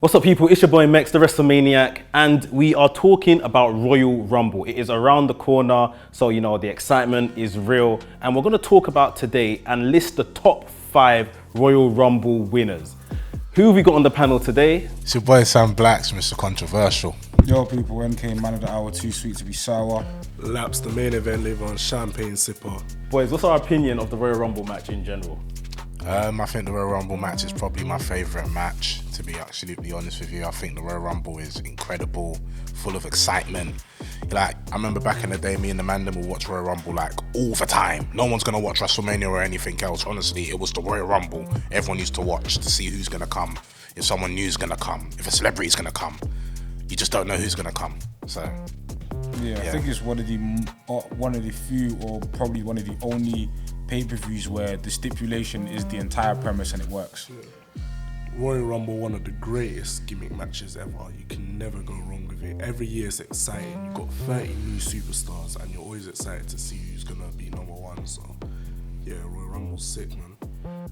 What's up, people? It's your boy Mex, the WrestleManiac, and we are talking about Royal Rumble. It is around the corner, so you know the excitement is real, and we're going to talk about today and list the top 5 Royal Rumble winners. Who have we got on the panel today? It's your boy Sam Blacks, Mr. Controversial. Yo people, MK, man of the hour, too sweet to be sour. Laps, the main event live on champagne sipper. Boys, what's our opinion of the Royal Rumble match in general? I think the Royal Rumble match is probably my favourite match, to be absolutely honest with you. I think the Royal Rumble is incredible, full of excitement. Like, I remember back in the day, me and the Mandem would watch Royal Rumble like all the time. No one's gonna watch WrestleMania or anything else. Honestly, it was the Royal Rumble everyone used to watch to see who's gonna come, if someone new's gonna come, if a celebrity's gonna come. You just don't know who's gonna come. So Yeah, I think it's one of the few, or probably one of the only pay-per-views where the stipulation is the entire premise and it works. Royal Rumble, one of the greatest gimmick matches ever. You can never go wrong with it. Every year it's exciting. You've got 30 new superstars and you're always excited to see who's gonna be number one. So yeah, Royal Rumble's sick, man.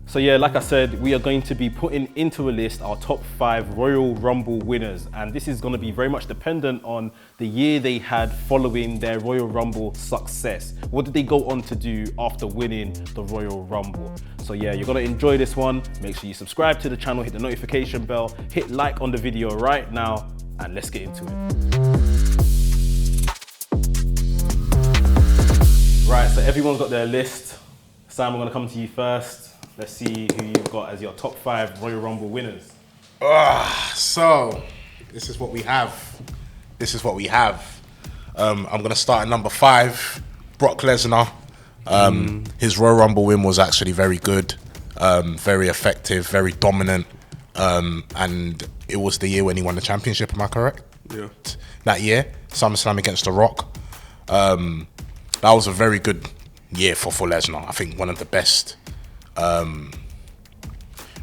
So yeah, like I said, we are going to be putting into a list our top 5 Royal Rumble winners, and this is going to be very much dependent on the year they had following their Royal Rumble success. What did they go on to do after winning the Royal Rumble? So yeah, you're going to enjoy this one. Make sure you subscribe to the channel, hit the notification bell, hit like on the video right now, and let's get into it. Right, so everyone's got their list. Sam, I'm going to come to you first. Let's see who you've got as your top 5 Royal Rumble winners. So this is what we have. I'm gonna start at number 5, Brock Lesnar. His Royal Rumble win was actually very good, very effective, very dominant, and it was the year when he won the championship. Am I correct? Yeah. That year, SummerSlam against The Rock. That was a very good year for Lesnar. I think one of the best.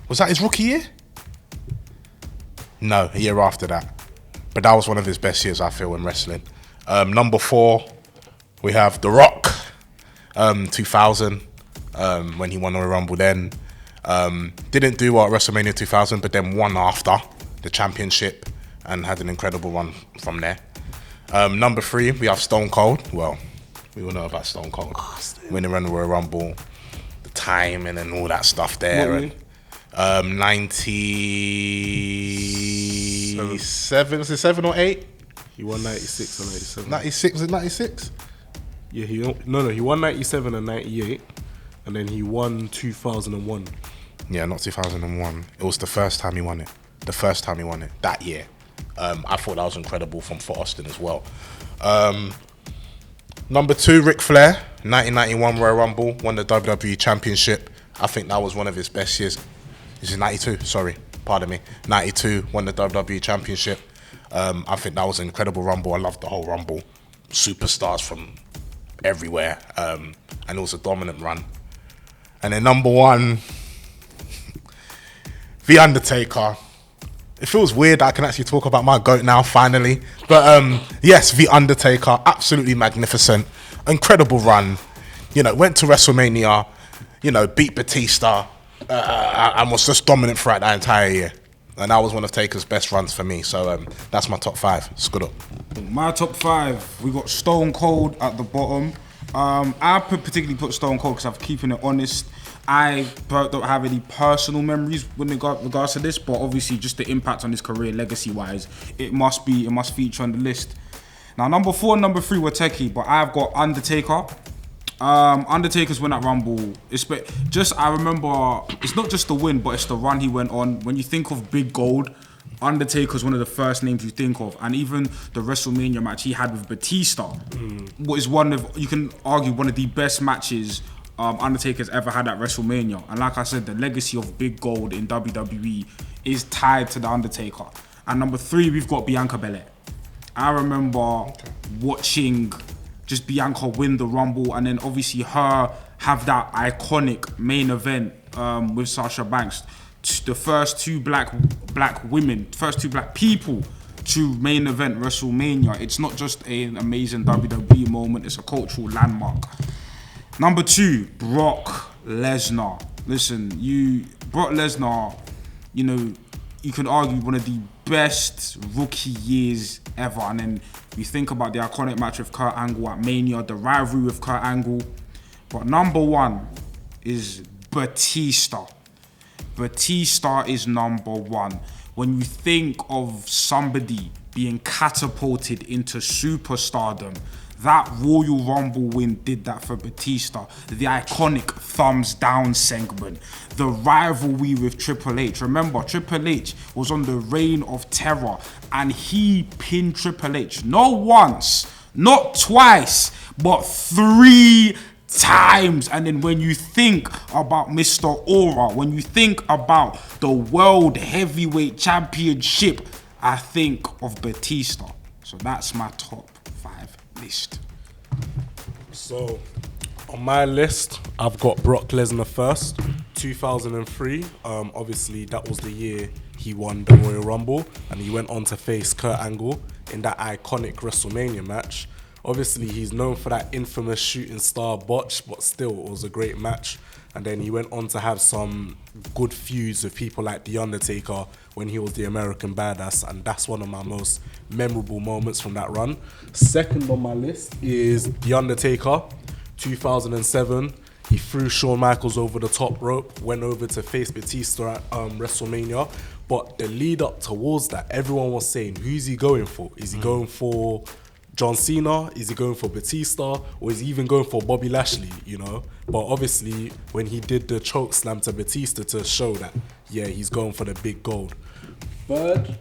Was that his rookie year? No, a year after that. But that was one of his best years, I feel, in wrestling. Number 4, we have The Rock, 2000, when he won the Royal Rumble then. Didn't do well at WrestleMania 2000, but then won after the championship and had an incredible run from there. Number 3, we have Stone Cold. Well, we all know about Stone Cold. Winning the Royal Rumble, the time and then all that stuff there. 97, was it 7 or 8? He won 96 or 97. 96, was it 96? Yeah, he won 97 and 98, and then he won 2001. Yeah, not 2001. It was the first time he won it. That year. I thought that was incredible for Austin as well. Number 2, Ric Flair, 1991 Royal Rumble, won the WWE Championship. I think that was one of his best years. This is 92, sorry, pardon me. 92, won the WWE Championship. I think that was an incredible Rumble. I loved the whole Rumble. Superstars from everywhere. And it was a dominant run. And then number 1, The Undertaker. It feels weird that I can actually talk about my GOAT now, finally. But yes, The Undertaker, absolutely magnificent. Incredible run. You know, went to WrestleMania, you know, beat Batista, and was just dominant throughout that entire year. And that was one of Taker's best runs for me. So that's my top 5. Scoot up. My top 5, we got Stone Cold at the bottom. I particularly put Stone Cold because I'm keeping it honest. I don't have any personal memories with regards to this, but obviously just the impact on his career, legacy-wise, it must feature on the list. Now, number 4 and number 3 were techie, but I've got Undertaker. Undertaker's win at Rumble. I remember it's not just the win, but it's the run he went on. When you think of Big Gold, Undertaker's one of the first names you think of, and even the WrestleMania match he had with Batista was you can argue one of the best matches Undertaker's ever had at WrestleMania. And like I said, the legacy of Big Gold in WWE is tied to the Undertaker. And number 3, we've got Bianca Belair. I remember watching just Bianca win the Rumble, and then obviously her have that iconic main event with Sasha Banks. The first 2 black women, first 2 black people to main event WrestleMania. It's not just an amazing WWE moment, it's a cultural landmark. Number 2, Brock Lesnar. Listen, Brock Lesnar, you know, you can argue one of the best rookie years ever. And then we think about the iconic match with Kurt Angle at Mania, the rivalry with Kurt Angle. But number one is Batista. Batista is number one. When you think of somebody being catapulted into superstardom, that Royal Rumble win did that for Batista. The iconic thumbs down segment, the rivalry with Triple H. Remember, Triple H was on the Reign of Terror and he pinned Triple H not once, not twice, but 3 times. And then when you think about Mr. Aura, when you think about the World Heavyweight Championship, I think of Batista. So that's my top 5 list. So, on my list, I've got Brock Lesnar first, 2003. Obviously, that was the year he won the Royal Rumble, and he went on to face Kurt Angle in that iconic WrestleMania match. Obviously, he's known for that infamous shooting star botch, but still, it was a great match. And then he went on to have some good feuds with people like The Undertaker when he was the American Badass, and that's one of my most memorable moments from that run. Second on my list is The Undertaker, 2007. He threw Shawn Michaels over the top rope, went over to face Batista at WrestleMania. But the lead up towards that, everyone was saying, who's he going for? Is he going for John Cena? Is he going for Batista? Or is he even going for Bobby Lashley, you know? But obviously, when he did the choke slam to Batista to show that, yeah, he's going for the big gold. Third,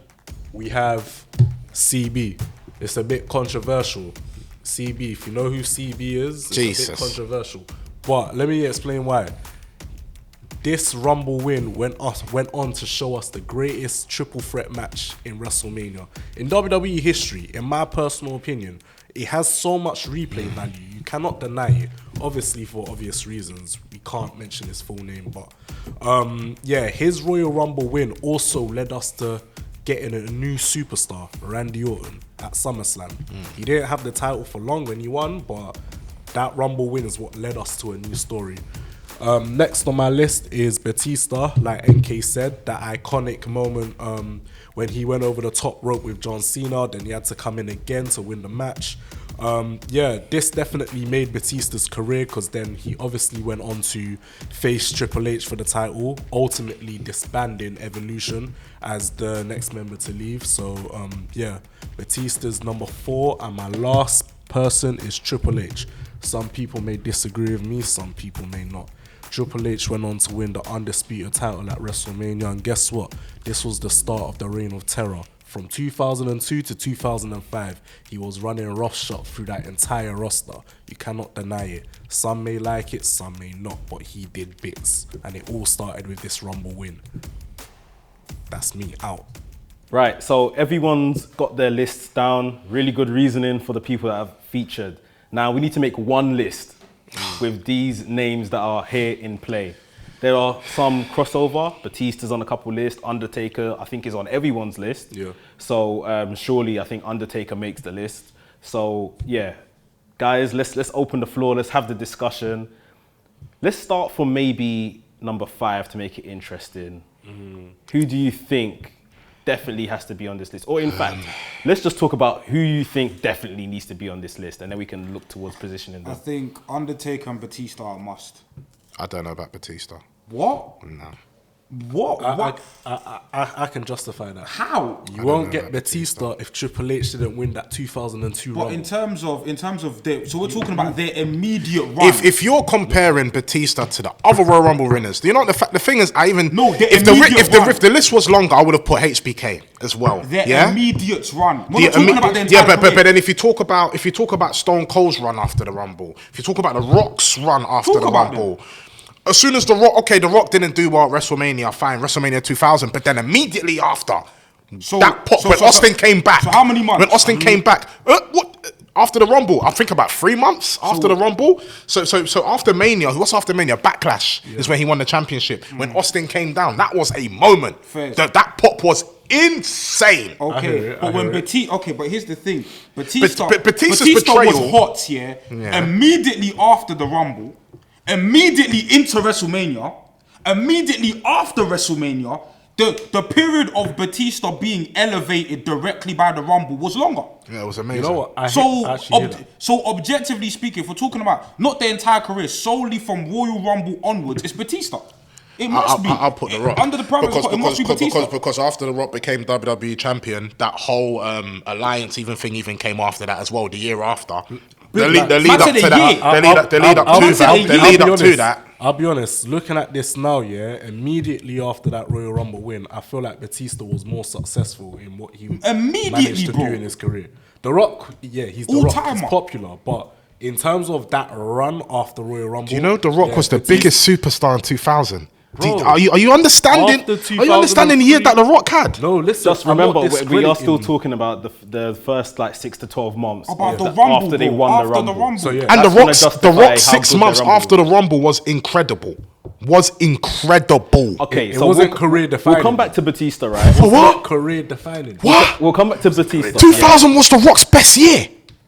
we have CB. It's a bit controversial. CB, if you know who CB is, it's a bit controversial. But let me explain why. This Rumble win went on to show us the greatest triple threat match in WrestleMania. In WWE history, in my personal opinion, it has so much replay value. You cannot deny it. Obviously, for obvious reasons, we can't mention his full name. But yeah, his Royal Rumble win also led us to getting a new superstar, Randy Orton, at SummerSlam. He didn't have the title for long when he won, but that Rumble win is what led us to a new story. Next on my list is Batista, like NK said, that iconic moment when he went over the top rope with John Cena, then he had to come in again to win the match. Yeah, this definitely made Batista's career, because then he obviously went on to face Triple H for the title, ultimately disbanding Evolution as the next member to leave. So yeah, Batista's number 4, and my last person is Triple H. Some people may disagree with me, some people may not. Triple H went on to win the Undisputed title at WrestleMania, and guess what? This was the start of the Reign of Terror. From 2002 to 2005, he was running roughshod through that entire roster. You cannot deny it. Some may like it, some may not, but he did bits. And it all started with this Rumble win. That's me out. Right, so everyone's got their lists down. Really good reasoning for the people that have featured. Now we need to make one list with these names that are here in play. There are some crossover. Batista's on a couple lists. Undertaker, I think, is on everyone's list. Yeah. So surely I think Undertaker makes the list. So yeah, guys, let's open the floor. Let's have the discussion. Let's start from maybe number 5 to make it interesting. Who do you think definitely has to be on this list? Or in fact, let's just talk about who you think definitely needs to be on this list, and then we can look towards positioning them. I think Undertaker and Batista are a must. I don't know about Batista. What? No. What? What? I can justify that. How? You won't get Batista if Triple H didn't win that 2002 But Rumble. in terms of their, so we're talking about their immediate run. If you're comparing Batista to the other Royal Rumble winners, do you know the thing is, I even No, the if immediate the list was longer, I would have put HBK as well. Their immediate run. We're not talking about the entire yeah, but career. then if you talk about Stone Cold's run after the Rumble, if you talk about the Rock's run after the Rumble. As soon as The Rock didn't do well at WrestleMania, fine, WrestleMania 2000, but then immediately after, when Austin came back. So how many months? When Austin came back, after the Rumble, I think about 3 months after the Rumble. So after Mania, what's after Mania? Backlash is when he won the championship. When Austin came down, that was a moment. That pop was insane. Okay, but here's the thing. Batista's Batista betrayal was hot, yeah. Immediately after the Rumble, immediately into WrestleMania, immediately after WrestleMania, The period of Batista being elevated directly by the Rumble was longer. Yeah, it was amazing. You know what? So objectively speaking, if we're talking about not the entire career, solely from Royal Rumble onwards, it's Batista. It must be. I'll put The Rock. Under the parameters, it must be Batista. Because after The Rock became WWE champion, that whole alliance thing came after that as well, the year after. The lead up to that. I'll be honest, looking at this now, immediately after that Royal Rumble win, I feel like Batista was more successful in what he managed to do in his career. The Rock, he's The Rock, he's popular, but in terms of that run after Royal Rumble... Do you know The Rock was the biggest superstar in 2000? Bro, are you understanding? Are you understanding the year that The Rock had? No, listen. Just remember, we are still talking about the first 6 to 12 months about the Rumble, after they won the Rumble. So, and The Rock 6 months after the Rumble was incredible. Okay, it wasn't career defining. We'll come back to Batista, right? For what? Career defining. What? We'll come back to Batista. 2000 was The Rock's best year.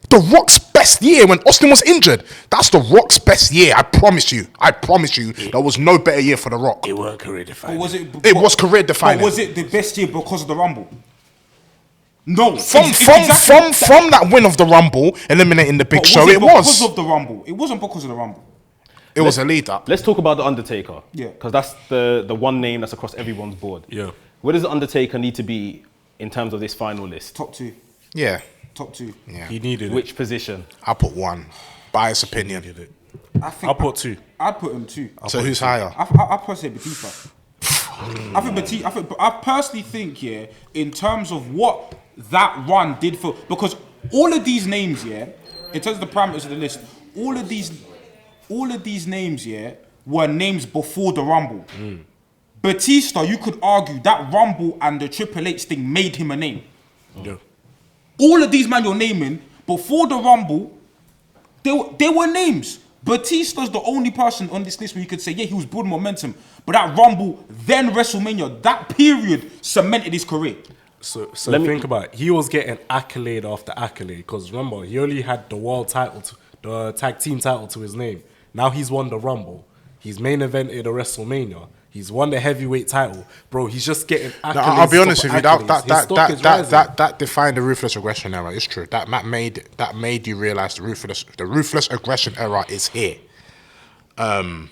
The Rock's best year when Austin was injured. That's The Rock's best year. I promise you. There was no better year for The Rock. It weren't career defining. It was career defining. But was it the best year because of the Rumble? No. From that win of the Rumble, eliminating the Big Show, it was because of the Rumble. It wasn't because of the Rumble. It was a lead up. Let's talk about The Undertaker. Yeah. Because that's the one name that's across everyone's board. Yeah. Where does The Undertaker need to be in terms of this final list? Top 2. Yeah. Top 2. Yeah. He needed Which position? I'll put 1. Biased opinion. I'll put 2. I'd put him 2. So who's higher? I personally say Batista. I personally think, in terms of what that run did for, because all of these names, in terms of the parameters of the list, all of these names, were names before the Rumble. Batista, you could argue that Rumble and the Triple H thing made him a name. Yeah. All of these man you're naming, before the Rumble, they were names. Batista's the only person on this list where you could say, he was building momentum. But that Rumble, then WrestleMania, that period cemented his career. So think about it. He was getting accolade after accolade. Because remember, he only had the world title, the tag team title to his name. Now he's won the Rumble. He's main evented a WrestleMania. He's won the heavyweight title, bro. He's just getting accolades. No, I'll be honest with you. That defined the ruthless aggression era. It's true. That made you realize the ruthless aggression era is here. Sam,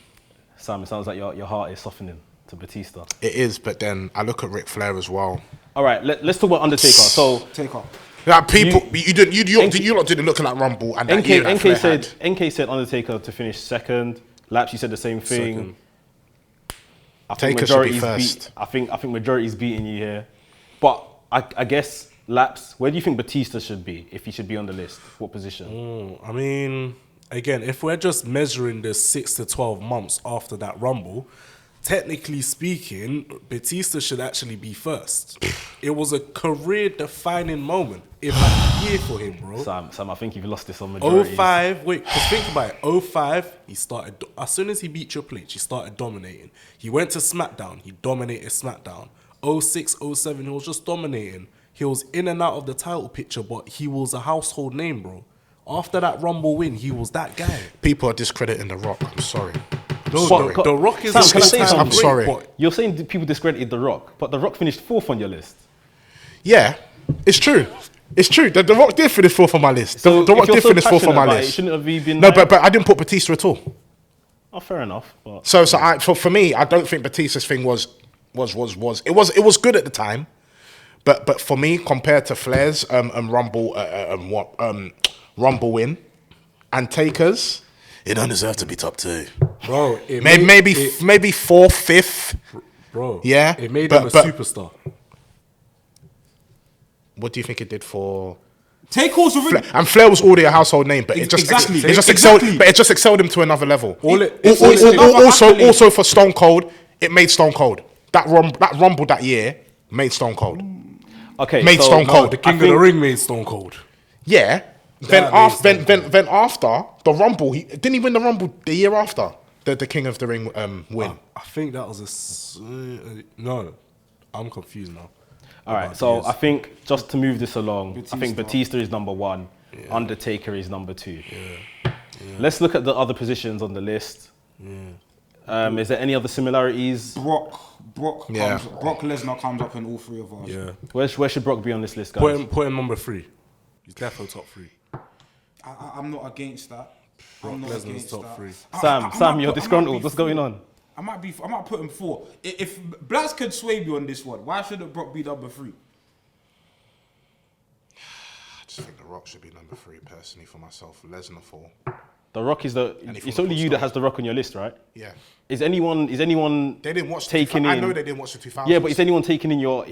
it sounds like your heart is softening to Batista. It is, but then I look at Ric Flair as well. All right, let's talk about Undertaker. So, Taker. Like people, you lot didn't look at that Rumble and that year that Flair had. NK said Undertaker to finish second. Laps, you said the same thing. Second. I think Taker should be first. I think majority's beating you here, but I guess Laps. Where do you think Batista should be if he should be on the list? What position? I mean, again, if we're just measuring the 6 to 12 months after that Rumble, technically speaking, Batista should actually be first. It was a career-defining moment. It had a year for him, bro. Sam, I think you've lost this on majority. 05, just think about it. 05, he started, as soon as he beat Triple H, he started dominating. He went to SmackDown, he dominated SmackDown. 06, 07, he was just dominating. He was in and out of the title picture, but he was a household name, bro. After that Rumble win, he was that guy. People are discrediting The Rock. I'm sorry. No, The Rock is... Sam, can I say something? I'm sorry. You're saying people discredited The Rock, but The Rock finished 4th on your list. Yeah, it's true. It's true. The Rock did finish 4th on my list. So the Rock did finish 4th on my list. Shouldn't have been no, but I didn't put Batista at all. Oh, fair enough. But So for me, I don't think Batista's thing was good at the time, but for me, compared to Flair's Rumble win and Taker's, it don't deserve to be top 2. Bro, maybe 4th, 5th. Bro, Yeah, it made him a superstar. What do you think it did for? Takeover's already... And Flair was already a household name, but it just excelled him to another level. Also for Stone Cold, it made Stone Cold. That Rumble that year made Stone Cold. okay, Made so Stone Cold. The King of the Ring made Stone Cold. Yeah. Then after the Rumble, he win the Rumble the year after the King of the Ring win. I think that was no, I'm confused now. All right, so I think just to move this along, I think Batista is number 1, Undertaker is number 2. Let's look at the other positions on the list. Is there any other similarities? Brock, Brock Lesnar comes up in all three of ours. Yeah. Where should Brock be on this list, guys? Put him number 3. He's definitely top 3. I'm not against that. Brock Lesnar's top 3. Sam, you're disgruntled. What's going on? I might put him 4. If Blacks could sway me on this one, why shouldn't Brock be number 3? I just think The Rock should be number 3 personally for myself. Lesnar 4. The Rock is it's only you that has The Rock on your list, right? Yeah. Is anyone They didn't watch taking I in? know they didn't watch the 2000s. Yeah, but is anyone taking in your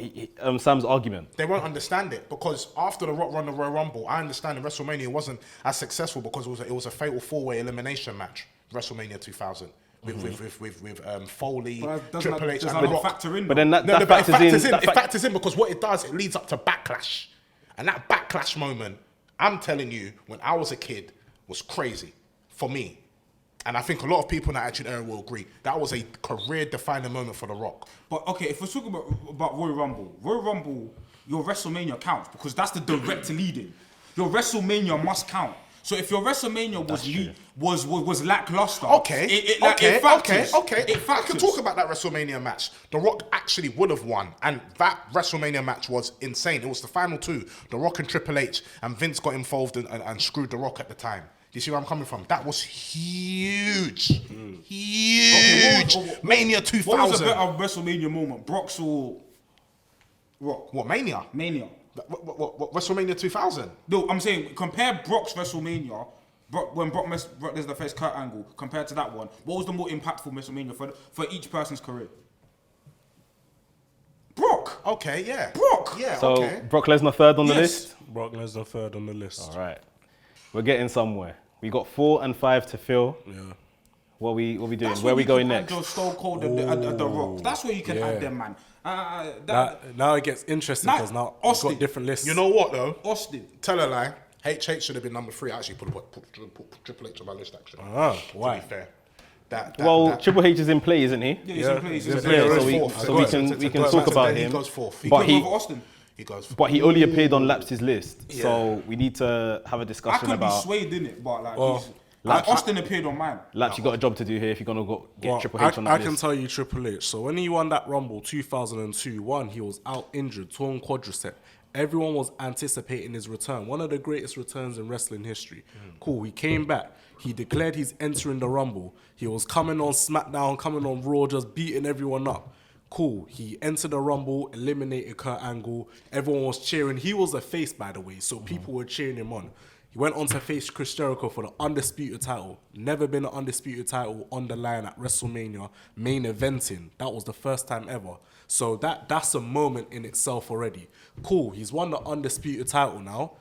Sam's argument? They won't understand it because after The Rock won the Royal Rumble, I understand that WrestleMania wasn't as successful because it was a fatal 4-way elimination match. WrestleMania 2000 with Foley, Triple H, and The Rock. Factor in. But then that It factors in. It factors in because what it does, it leads up to backlash, and that backlash moment, I'm telling you, when I was a kid, was crazy for me. And I think a lot of people in that Attitude Era will agree. That was a career-defining moment for The Rock. But okay, if we're talking about Royal Rumble, your WrestleMania counts because that's the direct lead-in. Your WrestleMania must count. So if your WrestleMania was lackluster, it factors. I can talk about that WrestleMania match. The Rock actually would have won, and that WrestleMania match was insane. It was the final 2. The Rock and Triple H, and Vince got involved and screwed The Rock at the time. Do you see where I'm coming from? That was huge. Huge. Okay, Mania 2000. What was a better WrestleMania moment? Brock's or Rock? What, Mania? Mania. What, WrestleMania 2000? No, I'm saying compare Brock's WrestleMania, when Brock Lesnar faced Kurt Angle, compared to that one. What was the more impactful WrestleMania for each person's career? Brock. Okay, yeah. Brock. Yeah, So okay. Brock Lesnar 3rd on the list? Brock Lesnar 3rd on the list. All right. We're getting somewhere. We got 4 and 5 to fill. Yeah. What are we doing? That's Where are we going you can next? add your Stone Cold and the Rock. That's where you can add them, man. Now it gets interesting because now we've got different lists. You know what, though? Austin. Tell a lie. HH should have been number 3. I actually put Triple H on my list, actually. Why? To be fair. Triple H is in play, isn't he? Yeah, he's in place. he's in Yeah, place. so we can talk about him. He goes 4th. But Over Austin. He goes 4th. But he only appeared on Laps's list, so we need to have a I discussion could be about. swayed in it, but Laps- Austin appeared on mine. Laps, you got a job to do here if you're gonna get Well, Triple H on that I list. can tell you Triple H. So when he won that Rumble 2002, he was out injured, torn quadricep. Everyone was anticipating his return. One of the greatest returns in wrestling history. Cool, he came back. He declared he's entering the Rumble. He was coming on SmackDown, coming on Raw, just beating everyone up. Cool, he entered the Rumble, eliminated Kurt Angle. Everyone was cheering. He was a face, by the way, so people were cheering him on. He went on to face Chris Jericho for the Undisputed title. Never been an Undisputed title on the line at WrestleMania, main eventing. That was the first time ever. So that's a moment in itself already. Cool, he's won the Undisputed title now.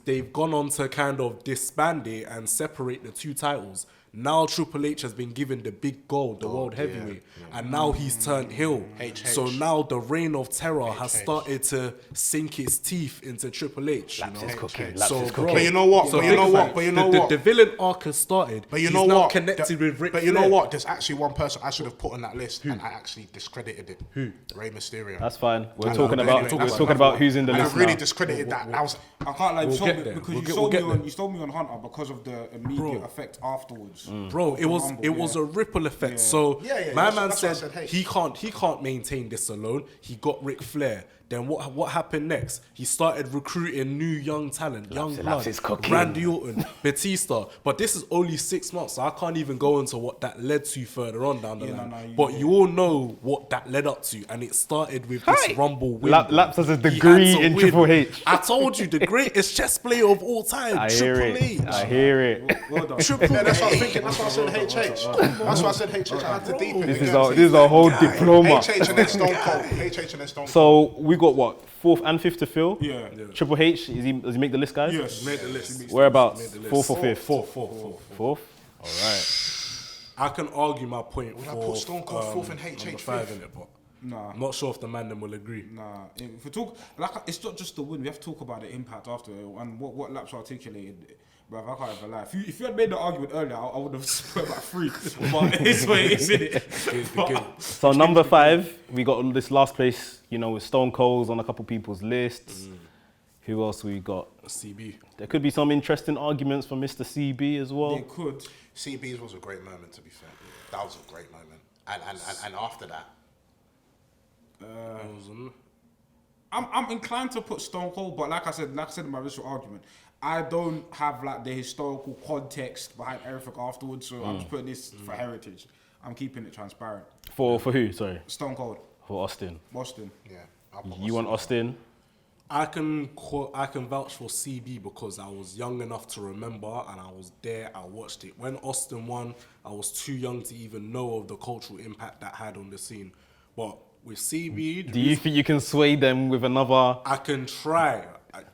They've gone on to kind of disband it and separate the 2 titles. Now Triple H has been given the big gold, the world heavyweight, and now he's turned heel. So now the reign of terror has started to sink its teeth into Triple H. Laps is cooking. But you know what? The villain arc has started. But you He's know now what? connected with Ric But you know Flair. what? There's actually one person I should have put on that list, and I actually discredited it. Who? Rey Mysterio. That's fine. We're I talking know, about but anyway, we're talking about who's in the I list really now. discredited that. I was. I can't lie, We'll you get there. because We'll get there. you sold me on Hunter because of the immediate effect afterwards. Bro, it was a ripple effect. So Yeah, my that's man what I said said, hey. he can't maintain this alone. He got Ric Flair. Then what happened next? He started recruiting new young talent, young blood, is cooking. Randy Orton, Batista. But this is only 6 months, so I can't even go into what that led to further on down the line. But you all know what that led up to, and it started with this Rumble win. Laps has a He had degree to in win. Triple H. I told you, the greatest chess player of all time, I hear Triple it. H. I hear it. Well done. Triple Yeah, that's what I was H. thinking. That's why I said HH. That's why I said HH. I had to deep it. This is a whole diploma. HH and then Stone Cold. HH and then Stone Cold. So we got what 4th and 5th to fill. Yeah. Triple H does he make the list, guys? Yes. Made the list. Whereabouts? Made the list. 4th or 5th? Fourth. 4th. I can argue my point I for put Stone Cold 4th and HH number 5 fifth? in it, but Nah. I'm not sure if the Mandem will agree. Nah, if we talk it's not just the win. We have to talk about the impact after and what Laps articulated. Bruv, I can't even lie. If you had made the argument earlier, I would have put about 3. But it's what it is, innit? So number 5, we got this last place. With Stone Cold's on a couple people's lists. Who else we got? CB. There could be some interesting arguments for Mr. CB as well. They could. CB's was a great moment, to be fair. That was a great moment. And after that, I'm inclined to put Stone Cold, but like I said in my initial argument, I don't have like the historical context behind everything afterwards, so I'm just putting this for heritage. I'm keeping it transparent. For who? Sorry. Stone Cold. For Austin. Boston. Yeah. I'll put You want Austin? I can vouch for CB because I was young enough to remember and I was there. I watched it when Austin won. I was too young to even know of the cultural impact that had on the scene. But with CB, Do you think you can sway them with another? I can try.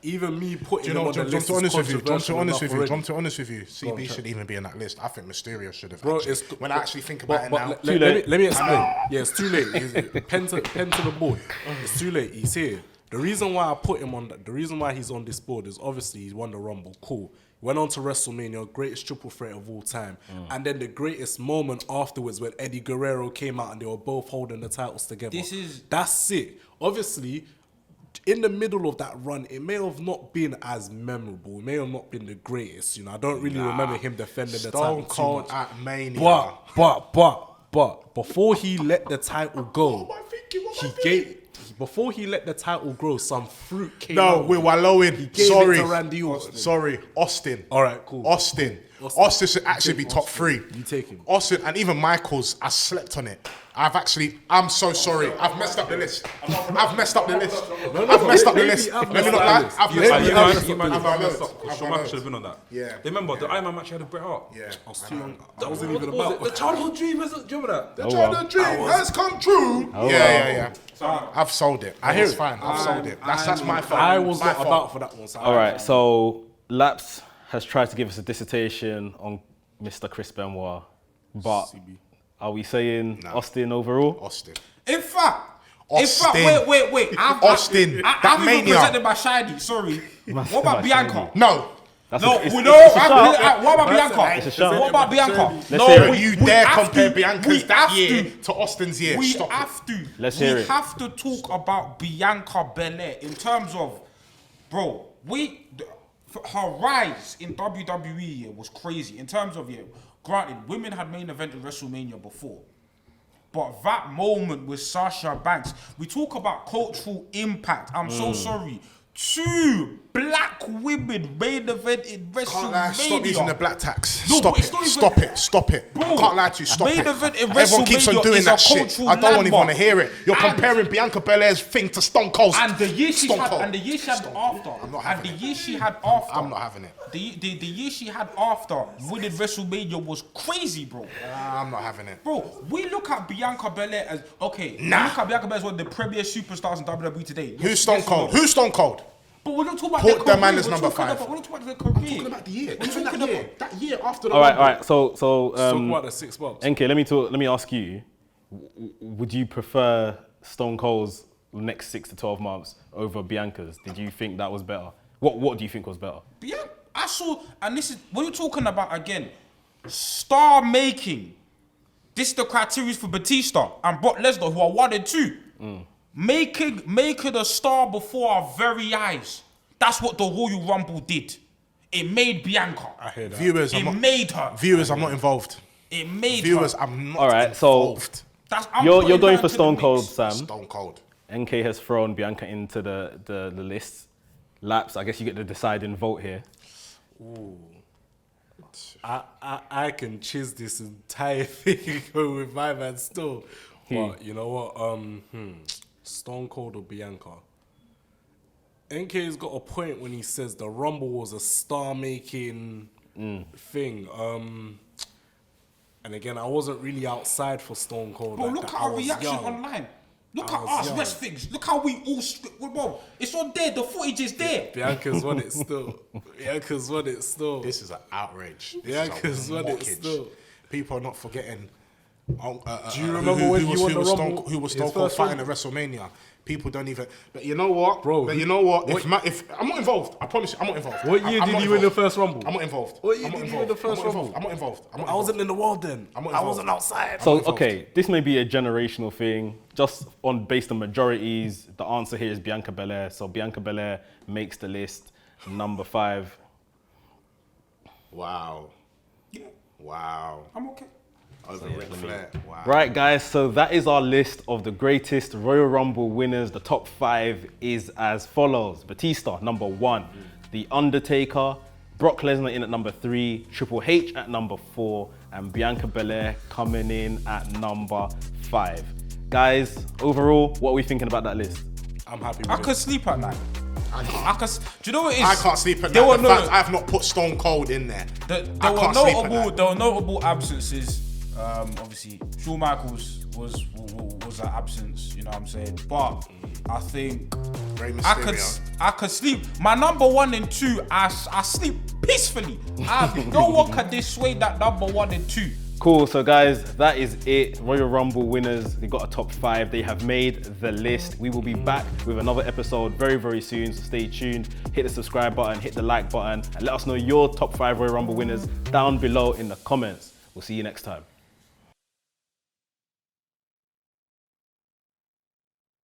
Even me putting Do you know, him on the list to is honest with you, controversial enough already. to honest with you, CB should even be in that list. I think Mysterio should have. Bro, actually. it's When I actually think about it now, Let me explain. Yeah, it's too late. Pen to the board. It's too late. He's here. The reason why I put him on, the reason why he's on this board is obviously he's won the Rumble. Cool. Went on to WrestleMania, greatest triple threat of all time. And then the greatest moment afterwards when Eddie Guerrero came out and they were both holding the titles together. That's it. Obviously, in the middle of that run, it may have not been as memorable. It may have not been the greatest. You know, I don't really remember him defending the title Stone Cold too much. at Mania. But before he let the title go, before he let the title grow, some fruit came No, out. we're wallowing. He gave Sorry. it to Randy Orton. Sorry, Austin. All right, cool. Austin should actually be top 3. You take him. Austin, and even Michaels, I slept on it. I'm so sorry. I've messed up the list. I've messed up the list. I've messed up the list. Let me not lie. I've messed up the list. You might I've have messed up loads. because Shawn Michaels should have been on that. Yeah. Remember, the Iron Man match had a Bret Hart. Yeah. I was too young. That wasn't even What was about it? The childhood dream, do you remember that? The childhood dream has come true. Yeah. I've sold it. I hear it's fine. I've sold it. That's my fault. I was My not fault. about for that one. So All right. So Laps has tried to give us a dissertation on Mr. Chris Benoit, but are we saying Austin overall? Austin. In fact, Austin. wait. Austin. I've That been Mania. presented by Shiny. Sorry. What about Bianca? No. That's No, it's- we it's know. a shout. What about Bianca? It's a shout. What about Bianca? Let's No, hear it. we You dare have compare to- Bianca's we that have year to. to Austin's year. We Stop it. have to. Let's hear we it. have to talk about Bianca Belair in terms of, bro. Her rise in WWE was crazy. In terms of granted, women had main event in WrestleMania before, but that moment with Sasha Banks, we talk about cultural impact. I'm so sorry. 2 black women main event in WrestleMania. Can't lie, stop using the black tax. No, Stop but it. it's not even- Stop it. Stop it. Bro, I can't lie to you. Stop main it. event in Everyone keeps on WrestleMania doing is that a shit. cultural I don't even want to landmark. hear it. You're And- comparing Bianca Belair's thing to Stone Cold's. And the year she Stone had, Cold. and the year she had after, I'm not and having the it. year she had after, I'm not having it. The year she had after winning WrestleMania was crazy, bro. I'm not having it. Bro, we look at Bianca Belair as okay. Nah. We look at Bianca Belair as one of the premier superstars in WWE today. Who's Stone Cold? Who's Stone Cold? But we're not talking about Put their them man career. as We're number talking 5. about- We're not talking about their career. Talking about the year. We're Even talking that year. about- That year after the All right. Rumble. So talk about the 6 bucks. NK, let me ask you: would you prefer Stone Cold's next 6 to 12 months over Bianca's? Did you think that was better? What do you think was better? But yeah, I saw, and this is what you're talking about again. Star making. This is the criteria for Batista and Brock Lesnar, who are 1 and 2. Making a star before our very eyes. That's what the Royal Rumble did. It made Bianca. I hear that. Viewers, It made her. Viewers, I'm not involved. It made Viewers, her. I'm not All right, so- involved. I'm You're putting going her for into the Stone mix. Cold, Sam. Stone Cold. NK has thrown Bianca into the list. Laps, I guess you get the deciding vote here. I can chiz this entire thing with my man still. But you know what? Stone Cold or Bianca? NK's got a point when he says the Rumble was a star-making thing. And again, I wasn't really outside for Stone Cold. Bro, like look that. at I our was reaction young. online. Look I at was us, young. WrestHINGS. Look how we all. Bro, it's on there. The footage is there. Bianca's won it still. Bianca's won it still. This is an outrage. This Bianca's is a won it mockage. still. People are not forgetting. Do you remember when you won the Rumble? Who was His Stone Cold first fighting Rumble? at WrestleMania? People don't even. But you know what, Bro, But who- you know what? what- If I'm not involved, I promise you, I'm not involved. What I'm year not did he win the involved. first Rumble? I'm not involved. What year I'm not did he involved. win the first I'm not Rumble? I'm not involved. I'm not I wasn't involved. in the world then. I'm not I involved. wasn't outside. So, involved. okay, this may be a generational thing. Just based on majorities, the answer here is Bianca Belair. So Bianca Belair makes the list, number 5. Wow. Yeah, Wow. I'm okay. over Ric Flair. Wow. Right, guys, so that is our list of the greatest Royal Rumble winners. The top 5 is as follows. Batista, number 1. The Undertaker. Brock Lesnar in at number 3. Triple H at number 4. And Bianca Belair coming in at number 5. Guys, overall, what are we thinking about that list? I'm happy with I it. could sleep at night. Do you know what it is? I can't sleep at There night. were The no- fact I have not put Stone Cold in there. There I were can't sleep at notable, night. there were notable absences. Obviously, Shawn Michaels was an absence. You know what I'm saying? But I think Rey I Mysterio. could sleep. My number 1 and 2, I sleep peacefully. No one can dissuade that number 1 and 2. Cool, so guys, that is it. Royal Rumble winners, they got a top 5. They have made the list. We will be back with another episode very, very soon, so stay tuned. Hit the subscribe button, hit the like button, and let us know your top 5 Royal Rumble winners down below in the comments. We'll see you next time.